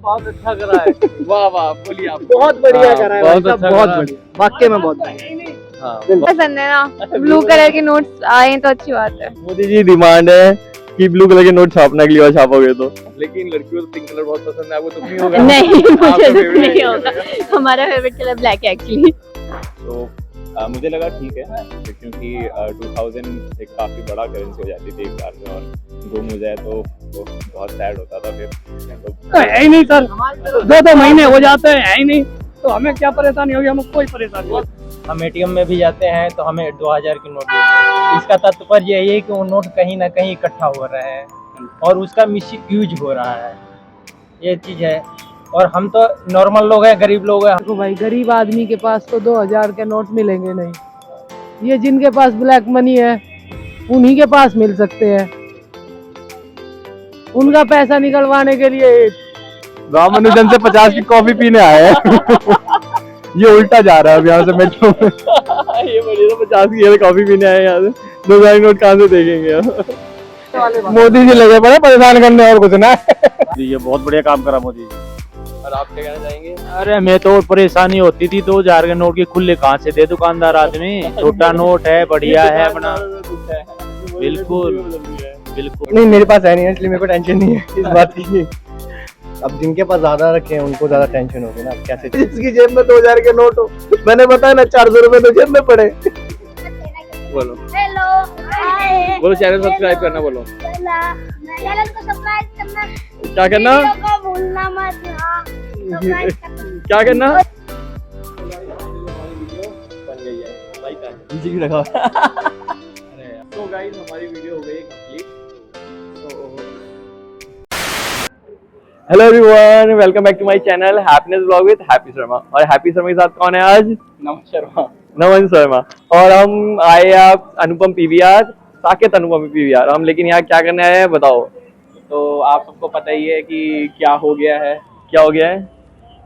बहुत अच्छा करा है। वाह वाह, बोलिए आप। बहुत बढ़िया करा है, बहुत अच्छा बहुत करा। बढ़िया, वाकई में बहुत बढ़िया। हाँ, पसंद है ना, ब्लू कलर के नोट्स आए तो अच्छी बात है। मोदी जी डिमांड है कि ब्लू कलर के नोट छापना के लिए छापोगे तो। लेकिन लड़कियों को पिंक कलर बहुत पसंद है, आपको तो नहीं होगा? नहीं, आपका मुझे तो favorite नहीं है। होगा। हमारा फेवरेट कलर ब्लैक है एक्चुअली। तो मुझे लगा ठीक है, क्योंकि 2000 एक काफ़ी बड़ा करेंसी हो जाती थी एक बार में, और गुम हो जाए तो बहुत सैड होता था फिर। तो है ही नहीं सर, 2-2 महीने हो जाते हैं, है ही नहीं, तो हमें क्या परेशानी होगी? हमें कोई परेशानी नहीं। हम एटीएम में भी जाते हैं तो हमें 2000 की नोट मिलती है। इसका तात्पर्य यही है कि वो नोट कहीं ना कहीं इकट्ठा हो रहा है और उसका मिस यूज हो रहा है, ये चीज़ है। और हम तो नॉर्मल लोग हैं, गरीब लोग हैं। देखो भाई, गरीब आदमी के पास तो 2000 के नोट मिलेंगे नहीं। ये जिनके पास ब्लैक मनी है उन्हीं के पास मिल सकते हैं। उनका पैसा निकलवाने के लिए रामानुजन से 50 की कॉफी पीने आए हैं। ये उल्टा जा रहा है अब यहाँ से मेट्रो में। ये बढ़िया, 50 की कॉफी पीने आए यहाँ से, 2000 नोट कहाँ से देखेंगे? मोदी जी लगे पड़े परेशान करने, और कुछ ना। ये बहुत बढ़िया काम करा मोदी जी। और आप क्या कहना चाहेंगे? अरे हमें तो परेशानी होती थी 2000 के नोट की खुले कहाँ से दे दुकानदार आदमी। छोटा नोट है, बढ़िया है अपना। बिल्कुल बिल्कुल। नहीं, मेरे पास है नहीं, इसलिए मेरे को टेंशन नहीं है इस बात की। अब जिनके पास ज्यादा रखे हैं उनको ज्यादा टेंशन होगी ना, कैसे? जिसकी जेब में 2000 के नोट हो, मैंने बताया ना 400 रुपए तो जेब में पड़े। बोलो हेलो, हाय। बोलो, चैनल सब्सक्राइब करना बोलो। चैनल को सब्सक्राइब करना, क्या करना? वीडियो को भूलना मत। हाँ, सब्सक्राइब करना। क्या करना? जी भी रखा। तो गाइस, हमारी वीडियो हो गई complete. Hello everyone, welcome back to my channel happiness vlog with Happy Sharma. और हैप्पी शर्मा के साथ कौन है आज? नमन शर्मा। और हम आए आप अनुपम पीवीआर, साकेत अनुपम पीवीआर। हम लेकिन यहाँ क्या करने आए हैं बताओ? तो आप सबको पता ही है कि क्या हो गया है, क्या हो गया है?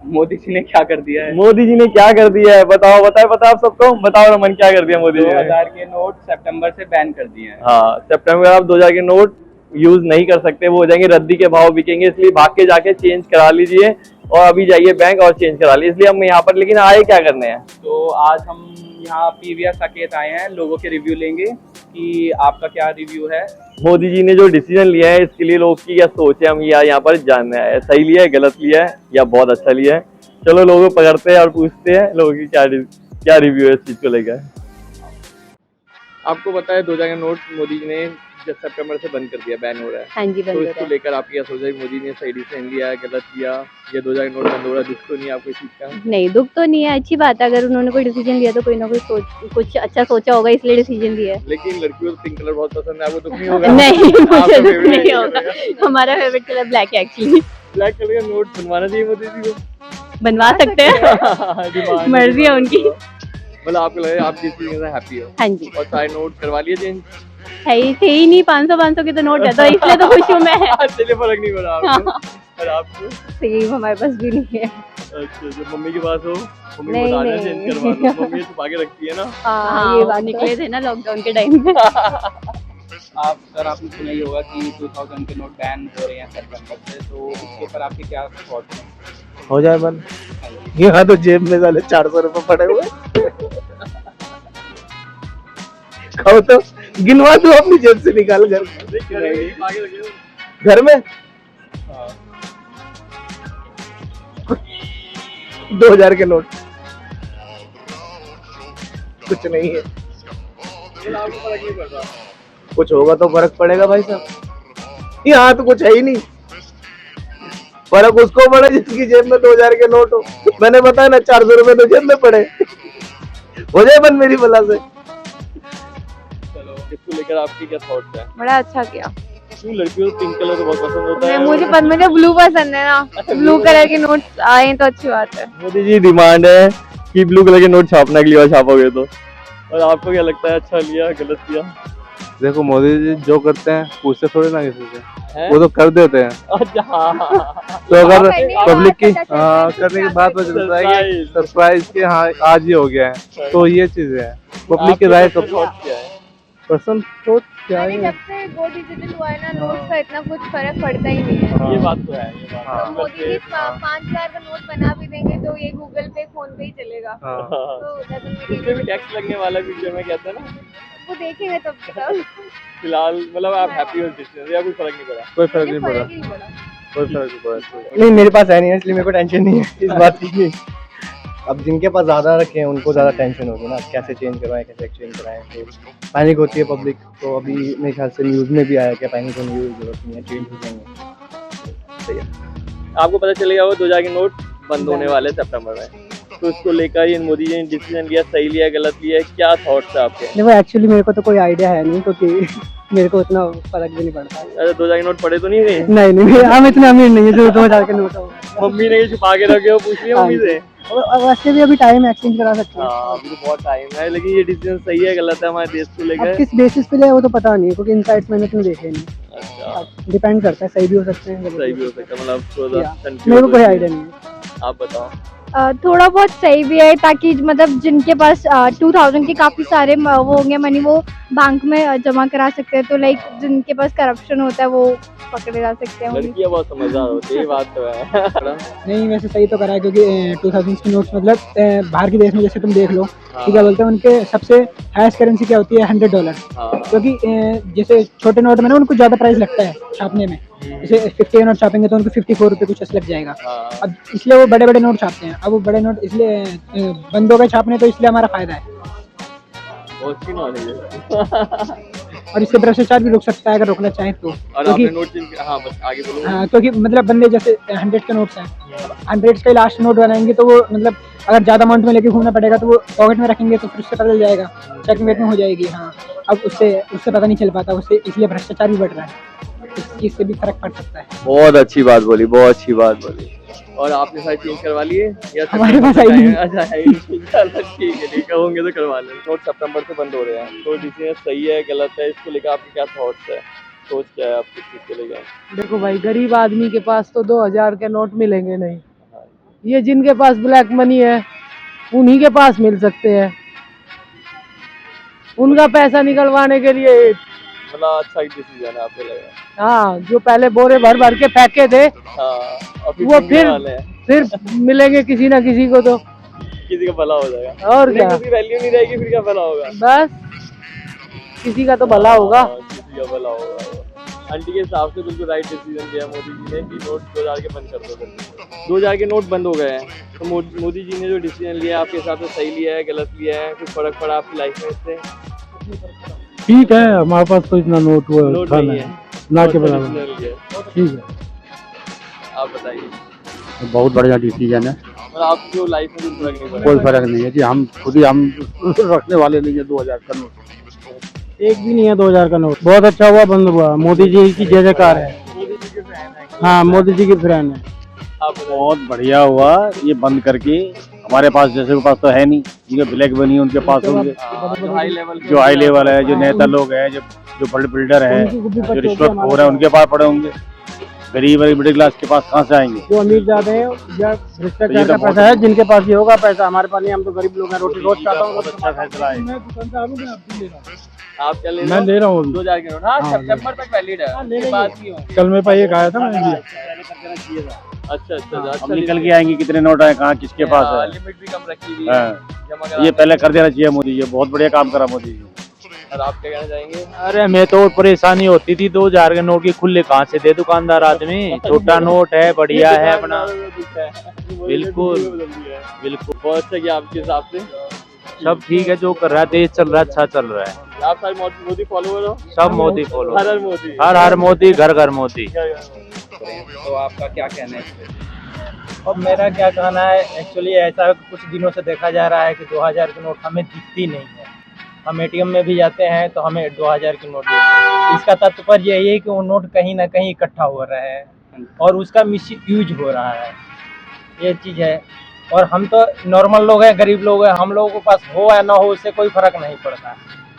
मोदी जी ने क्या कर दिया है। मोदी जी ने क्या कर दिया है? बताओ आप सबको बताओ। रमन, क्या कर दिया मोदी जी ने? 2000 के नोट सितंबर से बैन कर दिए हैं। हाँ, सितंबर आप 2000 के नोट यूज नहीं कर सकते, वो हो जाएंगे रद्दी के भाव बिकेंगे, इसलिए भाग के जाके चेंज करा लीजिए और अभी जाइए बैंक और चेंज करा लीजिए। इसलिए हम यहाँ पर लेकिन आए क्या करने हैं? तो आज हम यहाँ पीवीआर साकेत आए हैं, लोगों के रिव्यू लेंगे कि आपका क्या रिव्यू है। मोदी जी ने जो डिसीजन लिया है इसके लिए लोग की क्या सोच है, हम यहाँ पर जानना है। सही लिया है, गलत लिया है या बहुत अच्छा लिया है? चलो लोगों को पकड़ते हैं और पूछते हैं लोगों की क्या रिव्यू है इस चीज को लेकर। आपको पता है 2000 का नोट मोदी जी ने जब सितंबर से बंद कर दिया, बैन हो रहा है। हाँ जी, तो बंद हो इसको रहा है। लेकर आप क्या सोच रहे हैं? मोदी ने सही डिसीजन लिया है, गलत लिया, या 2000 का नोट बंद हो रहा है? दुख तो नहीं है आपको इस चीज का? नहीं, दुख तो नहीं है, अच्छी बात है। अगर उन्होंने कोई डिसीजन लिया तो कोई ना कोई कुछ अच्छा सोचा होगा, इसलिए डिसीजन लिया है। लेकिन लड़कियों को पिंक कलर बहुत पसंद है, आपको दुख नहीं होगा? नहीं, आपका मुझे दुख favorite नहीं है? होगा। हमारा फेवरेट कलर ब्लैक है एक्चुअली। ब्लैक कलर का नोट बनवाना चाहिए मोदी जी को। बनवा सकते हैं, डिमांड मर्जी है उनकी। मतलब आपको लगे आप जिस चीज से हैप्पी हो? हाँ जी, और सारे नोट करवा लिए चेंज? है ही थे ही नहीं, 500 के तो नोट है, तो इसलिए तो खुश हूँ मैं। चलिए, फर्क नहीं पड़ा आपको। और आपको? सेम हमारे पास भी नहीं है। अच्छा, जब मम्मी के पास हो, मम्मी नहीं, बता देना नहीं। चेंज करवा दो। मम्मी छुपा के रखती है ना। हाँ, ये बात निकले थे ना लॉकडाउन के टाइम में। आपने सुना ही होगा कि 2000 के नोट बैन हो रहे हैं सितंबर से, तो उसके ऊपर आपके क्या थॉट हैं? हो जाए बंद। यहाँ तो जेब में साले 400 रुपए पड़े हुए। खाओ तो गिनवा दो अपनी जेब से निकाल कर। घर में 2000 के नोट कुछ नहीं है। कुछ होगा तो फर्क पड़ेगा भाई साहब। यहाँ तो कुछ है ही नहीं। फर्क उसको पड़े जिसकी जेब में 2000 के नोट हो। मैंने बताया ना 400 रुपए तो जेब में पड़े। हो जाए बंद मेरी बला से। चलो, इसको लेकर आपकी क्या थॉट्स है? बड़ा अच्छा किया। क्यों लड़कियों को पिंक कलर तो बहुत पसंद होता है? मुझे ब्लू पसंद है ना, ब्लू कलर के नोट्स आए तो अच्छी बात है। मोदी जी डिमांड है कि ब्लू कलर के नोट छापना के लिए छापोगे तो। और आपको क्या लगता है, अच्छा लिया गलत लिया? देखो, मोदी जी जो करते हैं पूछते थोड़ी ना किसी से, वो तो कर देते हैं। अच्छा, तो अगर करने पब्लिक की के करने के बाद पता चलता है कि सरप्राइज के हाँ आज ही हो गया है, तो ये चीजें है पब्लिक की राय। थॉट क्या है? पसंद तो क्या अरे है। जब से गो डिजिटल हुआ है ना, नोट का इतना कुछ फर्क पड़ता ही नहीं है। ये बात तो है, ये बात तो मोदी जी 5,000 का नोट बना भी देंगे तो ये गूगल पे फोन पे ही चलेगा। तो doesn't make any उसमें भी टैक्स लगने वाला फ्यूचर में कहते हैं ना। वो देखेंगे तब तब फिलहाल मतलब आप हैप्पी हो डिसीजन या कोई फर्क नहीं पड़ा? कोई फर्क नहीं फर्क पड़ा, ही नहीं पड़ा। कोई फर्क नहीं पड़ा। नहीं, मेरे पास है नहीं है, इसलिए मेरे को टेंशन नहीं है इस बात की। अब जिनके पास ज़्यादा रखे हैं उनको ज़्यादा टेंशन होगी ना, कैसे चेंज करवाएं, कैसे एक्सचेंज कराएं। तो पैनिक होती है पब्लिक। तो अभी मेरे ख्याल से न्यूज़ में भी आया कि पैनिक होने की जरूरत नहीं है, चेंज हो जाएंगे। सही है। आपको पता चलेगा वो 2000 के नोट बंद होने वाले सितंबर में, तो इसको लेकर ये मोदी जी ने डिसीजन लिया, सही लिया गलत लिया, क्या थॉट्स है आपके? देखो एक्चुअली मेरे को तो कोई आइडिया है नहीं, क्योंकि मेरे को उतना फर्क भी नहीं पड़ता। अरे 2000 के नोट पड़े तो नहीं गए? नहीं, हम इतना अमीर नहीं है जो 2000 के नोट हो। मम्मी ने ये छुपा के रखे हो, पूछ लिया मम्मी से? और वैसे भी अभी टाइम एक्सचेंज करा सकते हैं। हाँ, अभी तो बहुत टाइम है, लेकिन ये डिसीजन सही है गलत है हमारे देश को अब लेकर? किस बेसिस पे लिया वो तो पता नहीं है, क्योंकि इनसाइट्स मैंने इतने देखे नहीं। अच्छा, डिपेंड करता है, सही भी हो सकते हैं, गलत सही भी। भी हो सकता है, मतलब थोड़ा मेरे को कोई आइडिया नहीं है। आप बताओ। थोड़ा बहुत सही भी है, ताकि मतलब जिनके पास 2000 के काफ़ी सारे वो होंगे मनी, वो बैंक में जमा करा सकते हैं। तो लाइक जिनके पास करप्शन होता है वो पकड़े जा सकते हैं। लड़कियां बहुत समझदार होती है, ये बात तो है। नहीं, वैसे सही तो करा है, क्योंकि 2000 के नोट्स मतलब बाहर के देश में जैसे तुम देख लो कि क्या बोलते हैं, उनके सबसे हाईएस्ट करेंसी क्या होती है, $100। हाँ, क्योंकि जैसे छोटे नोट में ना उनको ज़्यादा प्राइस लगता है छापने में। जैसे 50 का नोट छापेंगे तो उनको 54 रुपये कुछ ऐसा लग जाएगा। हाँ। अब इसलिए वो बड़े बड़े नोट छापते हैं। अब वो बड़े नोट इसलिए बंद हो गए छापने, तो इसलिए हमारा फायदा है। बहुत अच्छी नॉलेज है। और इससे भ्रष्टाचार भी रुक सकता है अगर रोकना चाहें तो। और क्योंकि आपने नोट हाँ बस आगे बोलो। हाँ, क्योंकि मतलब बंदे जैसे 100 के नोट्स हैं, 100 का लास्ट नोट बनाएंगे तो वो मतलब अगर ज़्यादा अमाउंट में लेके घूमना पड़ेगा तो वो पॉकेट में रखेंगे तो फिर उससे पता चल जाएगा, चेकिंग वेट में हो जाएगी। हाँ, अब उससे पता नहीं चल पाता, उससे इसलिए भ्रष्टाचार भी बढ़ रहा है। इस चीज़ से भी फर्क पड़ सकता है। बहुत अच्छी बात बोली, बहुत अच्छी बात बोली। और आपने सारी चेंज करवा लिए या हमारे पास आई नहीं। अच्छा है ही नहीं। चलो ठीक है, ठीक कहोगे तो करवा लें। नोट सितंबर से बंद हो रहे हैं, तो डिसीजन सही है गलत है, इसको लेकर आपके क्या थॉट्स है, सोच क्या है आपकी चीज के लेकर? देखो भाई, गरीब आदमी के पास तो 2000 के नोट मिलेंगे नहीं। ये जिनके पास ब्लैक मनी है उन्हीं के पास मिल सकते हैं। उनका पैसा निकलवाने के लिए मतलब अच्छा डिसीजन है आपको लगा? हाँ, जो पहले बोरे भर भर के फेंके थे हाँ, अभी वो मिलने वाले हैं। फिर मिलेंगे किसी ना किसी को तो। किसी का भला हो जाएगा। और नहीं, क्या, किसी वैल्यू नहीं रहेगी, फिर क्या भला होगा? बस किसी का तो भला होगा। हाँ, किसी का भला होगा। आंटी के हिसाब से बिल्कुल राइट डिसीजन लिया मोदी जी ने कि नोट 2000 के बंद कर दो। 2000 के नोट बंद हो गए हैं, तो मोदी जी ने जो डिसीजन लिया आपके हिसाब से सही लिया है गलत लिया है, कुछ फर्क पड़ा आपकी लाइफ में इससे? ठीक है, हमारे पास तो इतना नोट हुआ नोट था नहीं नहीं, है, ना के बहुत बराबर। अच्छा decision लिया है। ठीक है, आप बताइए। बहुत बढ़िया डिसीजन है, और आपकी जो लाइफ में कोई फर्क नहीं पड़ा? कोई फर्क नहीं है जी। हम खुद ही हम रखने वाले नहीं है 2000 का नोट, एक भी नहीं है 2000 का नोट। बहुत अच्छा हुआ बंद हुआ, मोदी जी की जय जयकार है। मोदी जी के फैन है। हाँ, मोदी जी की फ्रेंड है। आप बताइए। बहुत बढ़िया हुआ ये बंद करके। हमारे पास जैसे के पास तो है नहीं, जिनके ब्लैक बनी है उनके पास होंगे। हाँ, जो हाई लेवल जो हाई लेवल है, जो नेता लोग हैं, जो बड़े बिल्डर है, जो रिश्वतखोर है, उनके पास पड़े होंगे। गरीब और मिडिल क्लास के पास कहाँ से आएंगे? जो अमीर ज्यादा है या तो भ्रष्टाचार ये का तो पैसा है, जिनके पास ये होगा पैसा, हमारे पास नहीं। हम तो गरीब लोग हैं, रोटी रोज खाता हूँ। बहुत अच्छा फैसला है। आप क्या ले मैं ले रहा हूँ अभी। 2000 के नोट? हाँ, सितंबर तक वैलिड है। उसके बाद की हो? कल मेरे पास एक आया था, मैंने लिया। अच्छा अच्छा अब अच्छा, निकल के आएंगे कितने नोट आए, कहाँ किसके पास है। लिमिट भी कम रखी हुई है हाँ, जमा ये कराने पहले कर देना चाहिए मोदी जी, बहुत बढ़िया काम करा मोदी जी। की। और आप क्या कहना चाहेंगे? अरे मैं तो परेशानी होती थी 2000 के नोट की, खुले कहाँ से दे दुकानदार आदमी। छोटा नोट है, बढ़िया है अपना। बिल्कुल बिल्कुल, बहुत अच्छा किया आपके हिसाब से। सब ठीक है, जो कर रहा है देश चल रहा है, अच्छा चल रहा है। आप सारे मोदी फॉलोअर हो? सब मोदी फॉलो, हर मोदी। हर हर मोदी, घर घर मोदी। तो आपका क्या कहना है इस पे? अब मेरा क्या कहना है, एक्चुअली ऐसा है कि कुछ दिनों से देखा जा रहा है कि 2000 की नोट हमें दिखती नहीं है। हम एटीएम में भी जाते हैं तो हमें 2000 की नोट दिखती है। इसका तात्पर्य यही है कि वो नोट कहीं ना कहीं इकट्ठा हो रहा है और उसका मिसयूज हो रहा है, ये चीज़ है। और हम तो नॉर्मल लोग हैं, गरीब लोग हैं, हम लोगों के पास हो या ना हो उससे कोई फ़र्क नहीं पड़ता।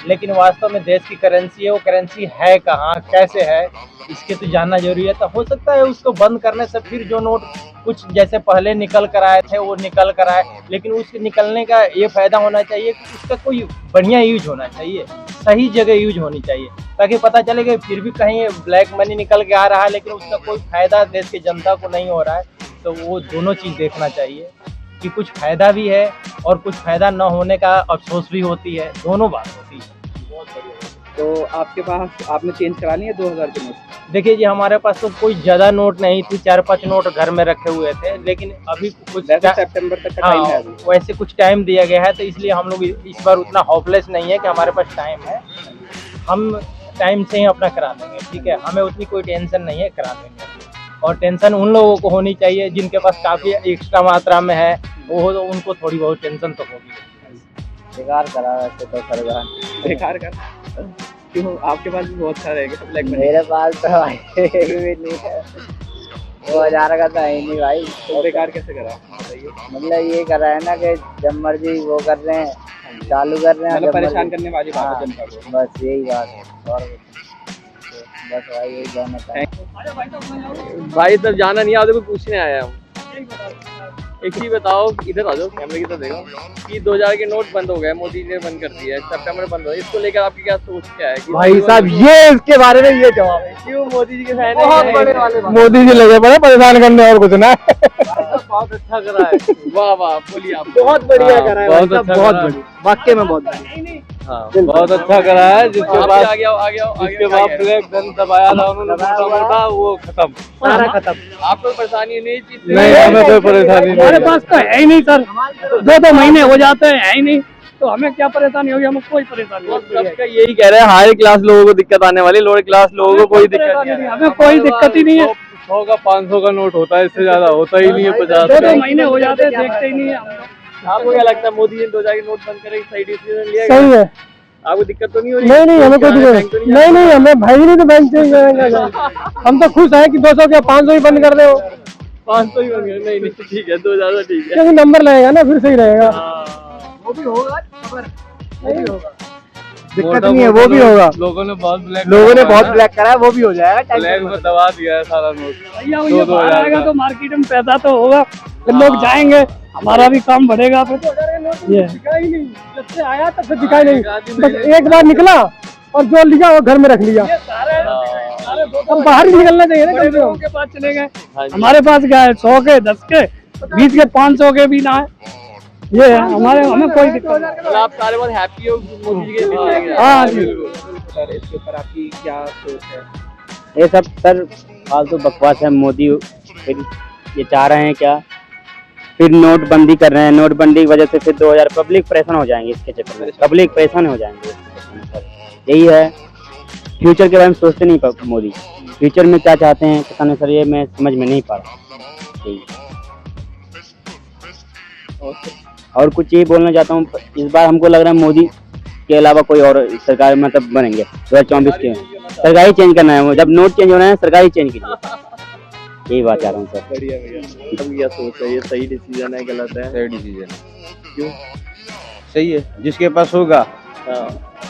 लेकिन वास्तव में देश की करेंसी है, वो करेंसी है कहाँ, कैसे है, इसके तो जानना जरूरी है। तो हो सकता है उसको बंद करने से फिर जो नोट कुछ जैसे पहले निकल कर आए थे वो निकल कर आए, लेकिन उसके निकलने का ये फ़ायदा होना चाहिए कि उसका कोई बढ़िया यूज होना चाहिए। सही जगह यूज होनी चाहिए, ताकि पता चले कि फिर भी कहीं ब्लैक मनी निकल के आ रहा है लेकिन उसका कोई फायदा देश की जनता को नहीं हो रहा है। तो वो दोनों चीज़ देखना चाहिए कि कुछ फायदा भी है और कुछ फायदा न होने का अफसोस भी होती है, दोनों बात होती है। तो आपके पास आपने चेंज करा लिए 2000 के नोट? देखिए जी, हमारे पास तो कोई ज़्यादा नोट नहीं थी, 4-5 नोट घर में रखे हुए थे, लेकिन अभी कुछ सितंबर तक का टाइम है अभी। वैसे कुछ टाइम दिया गया है, तो इसलिए हम लोग इस बार उतना होपलेस नहीं है कि हमारे पास टाइम है, हम टाइम से ही अपना करा देंगे। ठीक है, हमें उतनी कोई टेंशन नहीं है, करा देंगे। और टेंशन उन लोगों को होनी चाहिए जिनके पास काफ़ी एक्स्ट्रा मात्रा में है, वो तो उनको थोड़ी बहुत टेंशन तो होगी। बेकार करा वैसे तो सरकार। बेकार कर क्यों? आपके पास भी बहुत सारे हैं ब्लैक मनी। मेरे पास तो भाई एक भी नहीं है, 2000 का तो है ही नहीं भाई। तो बेकार कैसे करा बताइए? मतलब ये कर रहा है ना कि जब मर्जी वो कर रहे हैं, चालू कर रहे हैं, मतलब जब परेशान मर्जी- करने वाली बात हाँ, है जनता को। बस यही बात है और बस भाई यही कहना चाहेंगे। भाई इधर जाना नहीं, आपसे कुछ पूछने आया हम। एक चीज बताओ, इधर आ जाओ, कैमरे की तरफ देखो, कि 2000 के नोट बंद हो गए, मोदी जी ने बंद कर दिया है, सितंबर बंद हो गया, इसको लेकर आपकी क्या सोच क्या है? भाई साहब ये इसके बारे में ये जवाब है। क्यों मोदी जी के फैन बहुत बड़े वाले मोदी जी लगे पड़े परेशान करने और कुछ ना। बहुत अच्छा करा है। वाह वाह, बोलिए आप। बहुत बढ़िया हाँ, करा है बहुत भाई साहब, अच्छा बहुत करा है। बढ़िया, वाकई में बहुत बढ़िया। हाँ, बहुत अच्छा करा है। जिसके आप पास आगे आओ, आगे आओ, आगे जिसके आओ, पास आगे आओ। ब्लैक धन दबाया था उन्होंने मोटा वो खत्म। सारा खत्म। आपको परेशानी नहीं चीज से? नहीं, हमें कोई परेशानी नहीं हमारे है। पास तो है ही नहीं सर, 2-2 महीने हो जाते हैं, है ही नहीं, तो हमें क्या परेशानी होगी? हमें कोई परेशानी वो नहीं है। सबका यही कह रहे हैं, हाई क्लास लोगों को दिक्कत आने वाली, लोअर क्लास लोगों को कोई दिक्कत नहीं है। हमें कोई दिक्कत ही नहीं है। 100 का 500 का नोट होता है, इससे ज्यादा होता ही नहीं है। 50 2-2 का। महीने हो जाते हैं, देखते ही नहीं है हम लोग। आपको क्या लगता है, मोदी जी ने 2000 के नोट बंद करे, सही डिसीजन लिया? सही है। आपको दिक्कत तो नहीं हो रही? नहीं नहीं, हमें कोई बैंक दिक्कत तो नहीं नहीं, नहीं हमें भाई नहीं, तो बैंक चेंज करेंगे। हम तो खुश है कि 200 के 500 ही बंद कर दे, 500 ही बन गए। नहीं नहीं, ठीक है, 2000 ठीक है। क्योंकि नंबर लगेगा ना, फिर सही रहेगा। वो भी होगा, दिक्कत नहीं है, वो भी होगा। लोगों ने बहुत ब्लैक करा है, वो भी हो जाएगा। ब्लैक में दबा दिया है सारा नोट। भैया ये बाहर आएगा तो मार्केट में पैसा तो होगा, फिर लोग जाएंगे, हमारा भी काम बढ़ेगा। फिर ये दिखाई नहीं, जब से आया तब से दिखाई नहीं, बस एक बार निकला और जो लिया वो घर में रख लिया। हम बाहर ही निकलना चाहिए ना, कम से कम के पास चले गए। हमारे पास क्या है, 100 के, 10 के, 20 के, 500 के भी ना है। ये है हमारे, हमें कोई दिक्कत नहीं। मतलब आप सारे बहुत हैप्पी हो मोदी जी के डिसीजन के? हाँ जी। सर इसके ऊपर आपकी क्या सोच है? ये सब सर फालतू बकवास है। मोदी फिर ये चाह रहे हैं क्या, फिर नोटबंदी कर रहे हैं, नोटबंदी की वजह से फिर 2000 पब्लिक परेशान हो जाएंगे। इसके चक्कर में पब्लिक परेशान हो जाएंगे सर, यही है। फ्यूचर के बारे में सोचते नहीं मोदी, फ्यूचर में क्या चाहते हैं पता नहीं सर, ये मैं समझ में नहीं पा रहा। यही और कुछ यही बोलना चाहता हूँ, इस बार हमको लग रहा है मोदी के अलावा कोई और सरकार मतलब बनेंगे 2024 के। सरकार ही चेंज करना है, जब नोट चेंज होना है सरकार ही चेंज कीजिए, यही बात चाह रहा हूँ सर। बढ़िया भैया। अब क्या सोच है, ये सही डिसीजन है गलत है? सही डिसीजन क्यों? सही है। जिसके पास होगा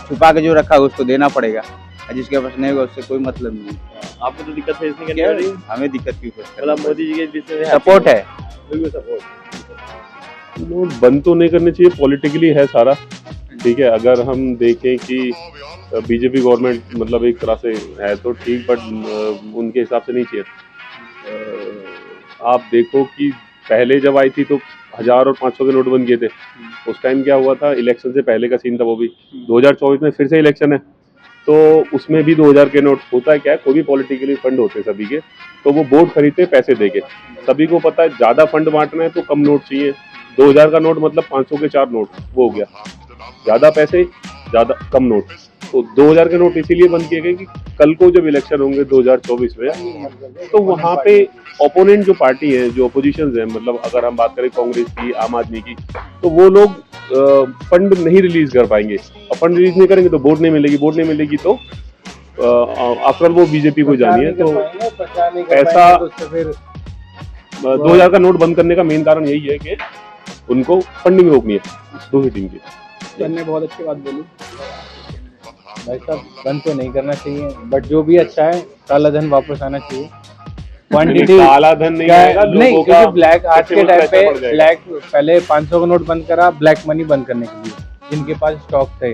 छुपा के जो रखा है उसको देना पड़ेगा, और जिसके पास नहीं होगा उससे कोई मतलब नहीं। आपको तो दिक्कत फेस नहीं करनी पड़ रही? हमें दिक्कत क्यों? मतलब मोदी जी के डिसीजन सपोर्ट है। बिल्कुल सपोर्ट। नोट बंद तो नहीं करने चाहिए, पॉलिटिकली है सारा, ठीक है। अगर हम देखें कि बीजेपी गवर्नमेंट मतलब एक तरह से है तो ठीक, बट उनके हिसाब से नहीं चाहिए। आप देखो कि पहले जब आई थी तो 1000 और 500 के नोट बंद किए थे, उस टाइम क्या हुआ था, इलेक्शन से पहले का सीन था वो भी। 2024 में फिर से इलेक्शन है तो उसमें भी 2000 के नोट होता है क्या है, कोई भी पॉलिटिकली फंड होते हैं सभी के, तो वो वोट खरीदते पैसे देके। सभी को पता है ज़्यादा फंड बांटना है तो कम नोट चाहिए। 2000 का नोट मतलब 500 के 4 नोट, वो हो गया। ज़्यादा पैसे ज़्यादा कम नोट, तो 2000 के नोट इसीलिए बंद किए गए कि कल को जब इलेक्शन होंगे 2024 में, तो वहाँ पे ओपोनेंट जो पार्टी है, जो अपोजिशन है, मतलब अगर हम बात करें कांग्रेस की, आम आदमी की, तो वो लोग फंड नहीं रिलीज कर पाएंगे। और फंड रिलीज नहीं करेंगे तो वोट नहीं मिलेगी, वोट नहीं मिलेगी तो आफ्टर वो बीजेपी को जानी है। तो पैसा 2000 का नोट बंद करने का मेन कारण यही है कि उनको फंडिंग रोकनी है दूसरी टीम की। सर ने बहुत अच्छी बात बोली। भाई साहब बंद तो नहीं करना चाहिए, बट जो भी अच्छा है काला धन वापस आना चाहिए। क्वांटिटी काला धन नहीं आएगा, नहीं, लोगों क्योंकि का ब्लैक आज के टाइम पे बढ़ जाएगा। ब्लैक पहले 500 का नोट बंद करा ब्लैक मनी बंद करने के लिए, जिनके पास स्टॉक थे,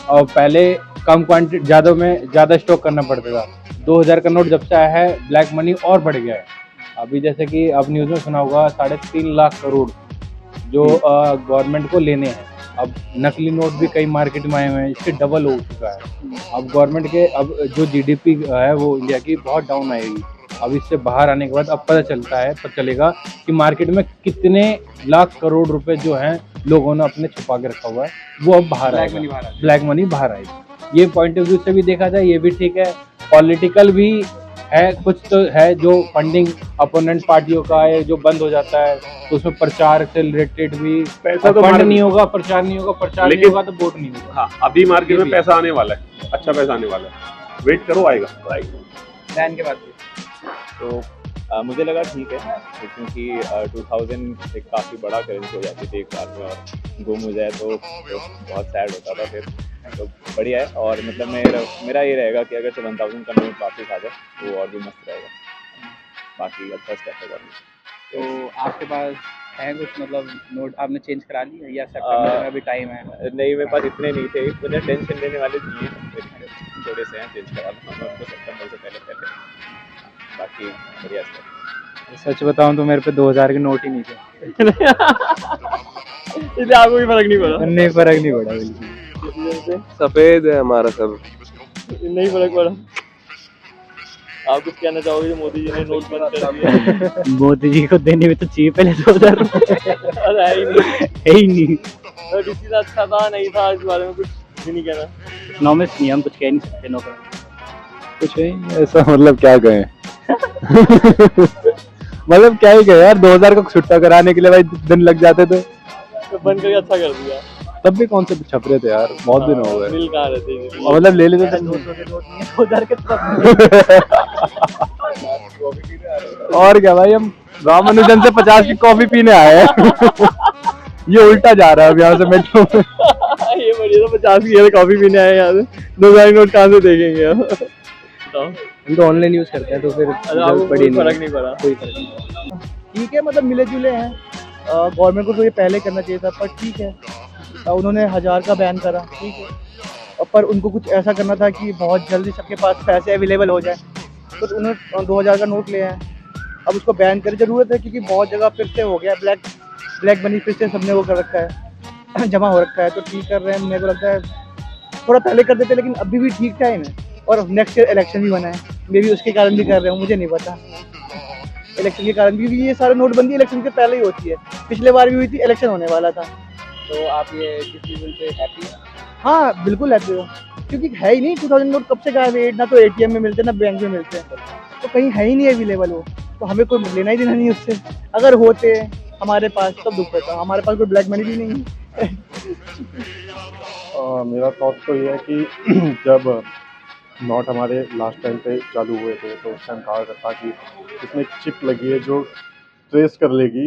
और पहले कम क्वांटिटी ज़्यादा में ज़्यादा स्टॉक करना पड़ता था। 2000 का नोट जब से आया है ब्लैक मनी और बढ़ गया है। अभी जैसे कि अब न्यूज़ में सुना होगा 3.5 लाख करोड़ जो गवर्नमेंट को लेने हैं। अब नकली नोट भी कई मार्केट में आए हुए हैं, इसके डबल हो चुका है। अब गवर्नमेंट के अब जो जीडीपी है वो इंडिया की बहुत डाउन आएगी। अब इससे बाहर आने के बाद अब पता चलेगा कि मार्केट में कितने लाख करोड़ रुपए जो हैं लोगों ने अपने छुपा के रखा हुआ है, वो अब बाहर आएगा, ब्लैक मनी बाहर आएगी। ये पॉइंट ऑफ व्यू से भी देखा जाए ये भी ठीक है। पॉलिटिकल भी है, कुछ तो है जो फंडिंग अपोनेंट पार्टियों का है जो बंद हो जाता है, तो उसमें प्रचार से रिलेटेड भी पैसा तो फंड नहीं होगा, प्रचार नहीं होगा, प्रचार नहीं होगा तो वोट नहीं होगा। हाँ, अभी मार्केट में पैसा आने वाला है, अच्छा पैसा आने वाला है, वेट करो, आएगा। बैन के बाद तो मुझे लगा ठीक है, क्योंकि 2000 एक काफ़ी बड़ा करेंसी हो जाती थी एक बार में, और गुम हो जाए तो बहुत सैड होता था फिर। तो बढ़िया है, और मतलब मेरा ये रहेगा कि अगर 1000 का नोट वापस आ जाए तो और भी मस्त रहेगा। बाकी अच्छा स्टेप है गवर्नमेंट। तो आपके पास है कुछ मतलब नोट आपने चेंज करा ली है या सितंबर में अभी टाइम है? नहीं, मेरे पास इतने नहीं थे, मुझे टेंशन लेने वाले नहीं है, थोड़े से हैं, चेंज करा लूँगा मैं उनको सितंबर से पहले। बाकी बढ़िया स्टेप। सच बताऊं तो मेरे पे 2000 के नोट ही नहीं थे। इसलिए आपको भी फर्क नहीं पड़ा? नहीं, फर्क नहीं पड़ा बिल्कुल। सफेद है हमारा सब। नहीं फर्क पड़ा। आप कुछ कहना चाहोगे जो मोदी जी ने नोट बंद कर दिया? मोदी जी को देने में तो चाहिए पहले 2000 रुपए। अरे है ही नहीं। तो किसी का अच्छा था नहीं था इस बारे में कुछ भी नहीं कहना। इकोनॉमिक्स नहीं, हम कुछ कह नहीं सकते नो कर। कुछ नहीं ऐसा, मतलब क्या कहें। मतलब क्या ही कहे यार, 2000 को छुट्टा कराने के लिए भाई दिन लग जाते थे, तो बंद करके अच्छा कर दिया। तब भी कौन से छप रहे थे यार, बहुत दिन हो गए। मिल कहाँ रहते हैं? मतलब ले लेते थे। 2000 के और क्या भाई, हम रामानुजन से 50 की कॉफी पीने आए हैं। ये उल्टा जा रहा है अब यहाँ से मेट्रो में। ये बढ़िया, तो 50 की कॉफी पीने आए यहाँ से। 2000 नोट कहाँ से देखेंगे हम? हम तो ऑनलाइन यूज करते हैं तो फिर कोई फर्क नहीं पड़ा। ठीक है, मतलब मिले जुले हैं। गवर्नमेंट को तो ये पहले करना चाहिए था, पर ठीक है, उन्होंने 1000 का बैन करा, ठीक है। और पर उनको कुछ ऐसा करना था कि बहुत जल्दी सबके पास पैसे अवेलेबल हो जाए, तो उन्होंने 2000 का नोट लिया है। अब उसको बैन करने ज़रूरत है, क्योंकि बहुत जगह फिर से हो गया ब्लैक मनी, फिर से सबने वो कर रखा है, जमा हो रखा है। तो ठीक कर रहे हैं, मेरे को लगता है थोड़ा पहले कर देते, लेकिन अभी भी ठीक टाइम है। और नेक्स्ट ईयर इलेक्शन भी बना है, मे भी उसके कारण भी कर रहे हो, मुझे नहीं पता, इलेक्शन के कारण भी। ये सारे नोटबंदी इलेक्शन के पहले ही होती है, पिछले बार भी हुई थी, इलेक्शन होने वाला था। तो आप ये किसी बिल पे हैप्पी हैं? हाँ बिल्कुल हैप्पी हो, क्योंकि है ही नहीं 2000 नोट कब से गायब है। ना तो एटीएम में मिलते, ना बैंक में मिलते, तो कहीं है ही नहीं अवेलेबल वो, तो हमें कोई लेना ही देना नहीं उससे। अगर होते हमारे पास तब दुख होता, हमारे पास कोई ब्लैक मनी भी नहीं है। मेरा थॉट तो ये है कि जब नोट हमारे लास्ट टाइम पे चालू हुए थे तो उस टाइम कहा था कि इसमें चिप लगी है जो ट्रेस कर लेगी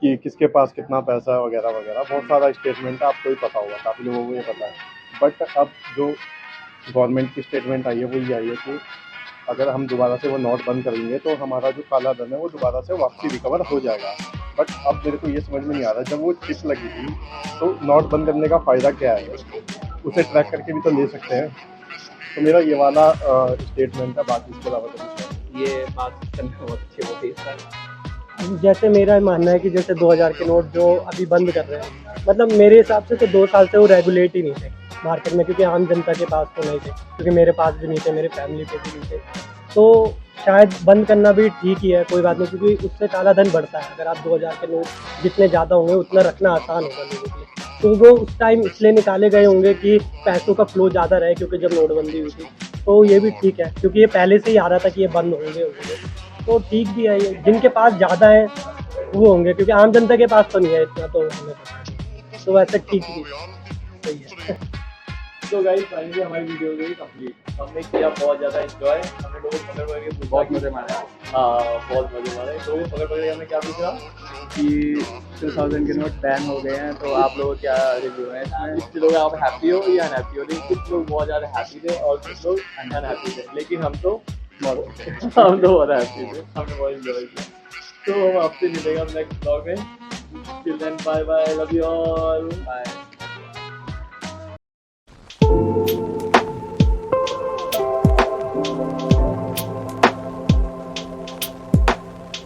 कि किसके पास कितना पैसा है वगैरह वगैरह। बहुत सारा स्टेटमेंट है, आपको ही पता होगा, काफ़ी लोगों को ये पता है। बट अब जो गवर्नमेंट की स्टेटमेंट आई है वो ये आई है कि अगर हम दोबारा से वो नोट बंद करेंगे तो हमारा जो काला धन है वो दोबारा से वापसी रिकवर हो जाएगा। बट अब मेरे को ये समझ में नहीं आ रहा, जब वो चिप लगी थी तो नोट बंद करने का फ़ायदा क्या है? उसे ट्रैक करके भी तो ले सकते हैं। तो मेरा ये वाला स्टेटमेंट है, बाकी इसके अलावा तो कुछ ये बात करना बहुत अच्छी होती है सर। जैसे मेरा मानना है कि जैसे 2000 के नोट जो अभी बंद कर रहे हैं, मतलब मेरे हिसाब से तो 2 साल से वो रेगुलेट ही नहीं थे मार्केट में, क्योंकि आम जनता के पास तो नहीं थे, क्योंकि मेरे पास भी नहीं थे, मेरे फैमिली पे भी नहीं थे। तो शायद बंद करना भी ठीक ही है, कोई बात नहीं, क्योंकि उससे काला धन बढ़ता है। अगर आप 2000 के नोट जितने ज़्यादा होंगे उतना रखना आसान होगा लोगों के लिए। तो वो उस टाइम इसलिए निकाले गए होंगे कि पैसों का फ्लो ज़्यादा रहे, क्योंकि जब नोटबंदी हुई थी। तो ये भी ठीक है, क्योंकि ये पहले से ही आ रहा था कि ये बंद होंगे, तो ठीक भी है। ये जिनके पास ज़्यादा है वो होंगे, क्योंकि आम जनता के पास तो नहीं है इतना, तो हमें पता है। तो वैसे ठीक भी सही है। तो गाइस फाइनली हमारी वीडियो हो गई कंप्लीट। हमने किया बहुत ज़्यादा एंजॉय, हमने लोगों को पकड़ पकड़ के बहुत मज़े मारे। हाँ बहुत मज़े मारे, लोगों को पकड़ पकड़ के हमने क्या पूछा कि 2000 के नोट बैन हो गए हैं, तो आप लोगों क्या रिव्यू है इसमें? कुछ लोग आप हैप्पी हो या अनहैप्पी हो, लेकिन कुछ लोग बहुत ज़्यादा हैप्पी थे और कुछ लोग अनहैप्पी थे, लेकिन हम तो बहुत हैप्पी थे, हमने बहुत एंजॉय किया। तो हम आपसे मिलेगा नेक्स्ट ब्लॉग में। Till then bye bye, love you all, bye.